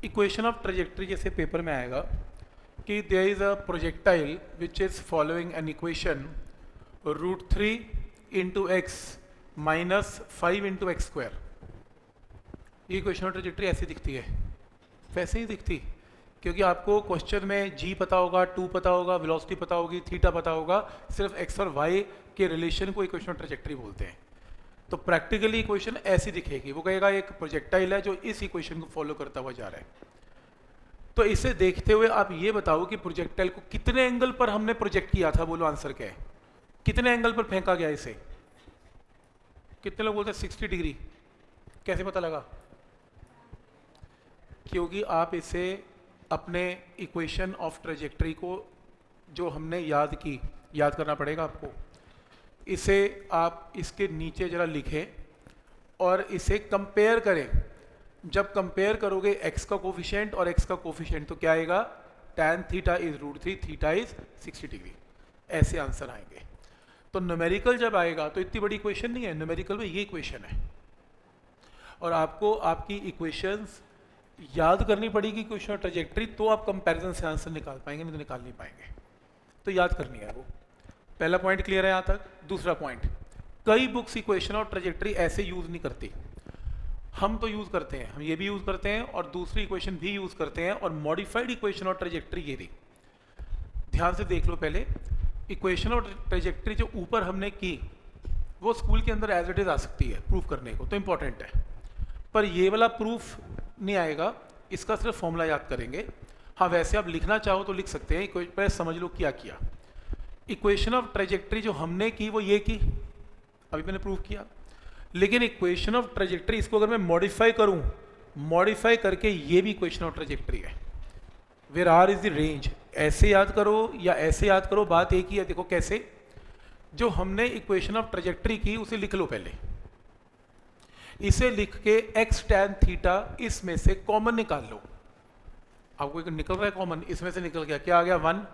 Equation of trajectory जैसे paper में आएगा कि there is a projectile which is following an equation √3 into x minus 5 into x square. ये equation of trajectory ऐसी दिखती है, वैसे ही दिखती, क्योंकि आपको क्वेश्चन में जी पता होगा, 2 पता होगा, वेलोसिटी पता होगी, थीटा पता होगा, सिर्फ एक्स और वाई के रिलेशन को इक्वेशन ऑफ ट्रेजेक्ट्री बोलते हैं। तो प्रैक्टिकली इक्वेशन ऐसी दिखेगी, वो कहेगा एक प्रोजेक्टाइल है जो इस इक्वेशन को फॉलो करता हुआ जा रहा है। तो इसे देखते हुए आप ये बताओ कि प्रोजेक्टाइल को कितने एंगल पर हमने प्रोजेक्ट किया था, बोलो आंसर क्या है, कितने एंगल पर फेंका गया इसे? कितने लोग बोलते हैं 60 डिग्री? कैसे पता लगा? क्योंकि आप इसे अपने इक्वेशन ऑफ ट्रेजेक्ट्री को जो हमने याद करना पड़ेगा आपको, इसे आप इसके नीचे जरा लिखें और इसे कंपेयर करें। जब कंपेयर करोगे x का कोफिशिएंट और x का कोफिशिएंट तो क्या आएगा? tan theta is √3, theta is 60 degree, ऐसे आंसर आएंगे। तो न्यूमेरिकल जब आएगा तो इतनी बड़ी इक्वेशन नहीं है, न्यूमेरिकल में ये इक्वेशन है और आपको आपकी इक्वेशंस याद करनी पड़ेगी इक्वेशन ऑफ ट्रेजेक्ट्री, तो आप कंपैरिजन से आंसर निकाल पाएंगे, नहीं तो निकाल नहीं पाएंगे। तो याद करनी है वो। पहला पॉइंट क्लियर है यहाँ तक। दूसरा पॉइंट, कई बुक्स इक्वेशन ऑफ ट्रेजेक्ट्री ऐसे यूज नहीं करती, हम तो यूज करते हैं, हम ये भी यूज करते हैं और दूसरी इक्वेशन भी यूज करते हैं, और मॉडिफाइड इक्वेशन ऑफ ट्रेजेक्ट्री ये थी। ध्यान से देख लो पहले, इक्वेशन ऑफ ट्रेजेक्ट्री जो ऊपर हमने की वो स्कूल के अंदर एज इट इज आ सकती है प्रूफ करने को, तो इंपॉर्टेंट है, पर ये वाला प्रूफ नहीं आएगा, इसका सिर्फ फॉर्मूला याद करेंगे। हाँ वैसे आप लिखना चाहो तो लिख सकते हैं, पहले समझ लो क्या किया। इक्वेशन ऑफ ट्रेजेक्ट्री जो हमने की वो ये की, अभी मैंने प्रूफ किया, लेकिन इक्वेशन ऑफ ट्रेजेक्ट्री इसको अगर मैं मॉडिफाई करूं, मॉडिफाई करके ये भी इक्वेशन ऑफ ट्रेजेक्ट्री है। Where R is the range, ऐसे याद करो या ऐसे याद करो, बात एक ही है। देखो कैसे, जो हमने इक्वेशन ऑफ ट्रेजेक्ट्री की उसे लिख लो पहले, इसे लिख के x tan थीटा इसमें से कॉमन निकाल लो। आपको एक निकल रहा है कॉमन, इसमें से निकल गया, क्या आ गया? 1।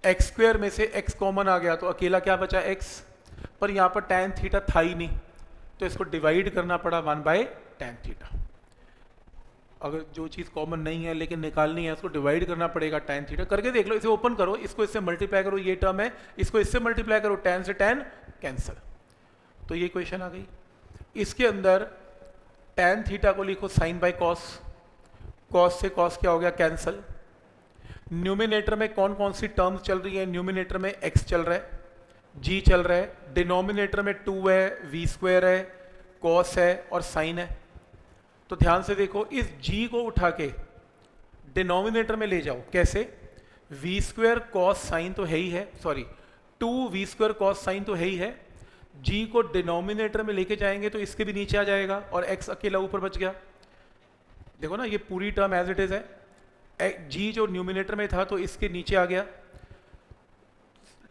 एक्स स्क्वायर में से x कॉमन आ गया तो अकेला क्या बचा? x। पर यहाँ पर tan थीटा था ही नहीं, तो इसको डिवाइड करना पड़ा 1/tan थीटा। अगर जो चीज़ कॉमन नहीं है लेकिन निकालनी है, उसको डिवाइड करना पड़ेगा tan थीटा। करके देख लो, इसे ओपन करो, इसको इससे मल्टीप्लाई करो, ये टर्म है, इसको इससे मल्टीप्लाई करो, tan से tan कैंसिल, तो ये इक्वेशन आ गई। इसके अंदर tan थीटा को लिखो sin बाई कॉस, कॉस से कॉस क्या हो गया? कैंसल। न्यूमिनेटर में कौन कौन सी टर्म्स चल रही है? न्यूमिनेटर में x चल रहा है, g चल रहा है, डिनोमिनेटर में 2 है, v स्क्वायर है, कॉस है और साइन है। तो ध्यान से देखो, इस g को उठा के डिनोमिनेटर में ले जाओ। कैसे? v स्क्वायर कॉस साइन तो है ही है, sorry 2v square cos sine तो है ही है, g को डिनोमिनेटर में लेके जाएंगे तो इसके भी नीचे आ जाएगा और x अकेला ऊपर बच गया। देखो ना, ये पूरी टर्म एज इट इज है, g जो न्यूमिनेटर में था तो इसके नीचे आ गया।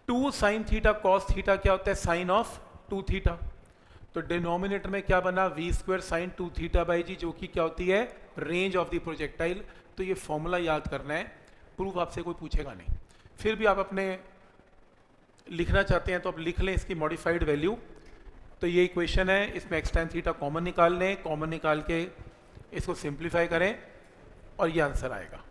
2 sin थीटा कॉस थीटा क्या होता है? Sine of 2 theta. तो डिनोमिनेटर में क्या बना? v square sine 2 theta by G, जो कि क्या होती है? Range of the projectile. तो ये फॉर्मूला याद करना है, प्रूफ आपसे कोई पूछेगा नहीं। फिर भी आप अपने लिखना चाहते हैं तो आप लिख लें इसकी मॉडिफाइड वैल्यू। तो ये इक्वेशन है, इसमें x tan थीटा कॉमन निकाल लें, कॉमन निकाल के इसको सिंप्लीफाई करें और ये आंसर आएगा।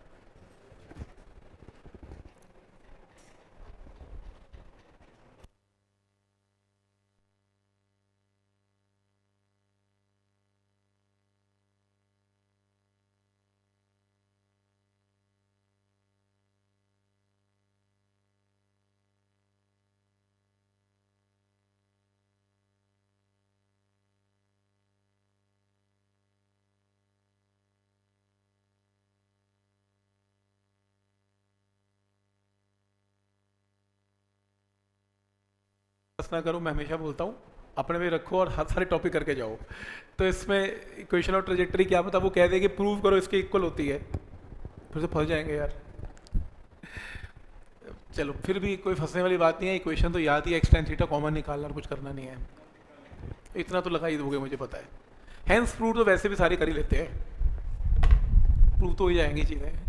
ना करो, मैं हमेशा बोलता हूँ अपने में रखो और हर सारे टॉपिक करके जाओ। तो इसमें इक्वेशन ऑफ ट्रेजेक्ट्री क्या पता वो कह दे कि प्रूव करो इसके इक्वल होती है, फिर तो फंस जाएंगे यार। चलो फिर भी कोई फंसने वाली बात नहीं है, इक्वेशन तो याद ही है, x tan थीटा कॉमन निकालना और कुछ करना नहीं है, इतना तो लगा ही दोगे मुझे पता है। हैंस प्रूव तो वैसे भी सारे कर ही लेते हैं, प्रूव तो हो जाएंगी चीज़ें।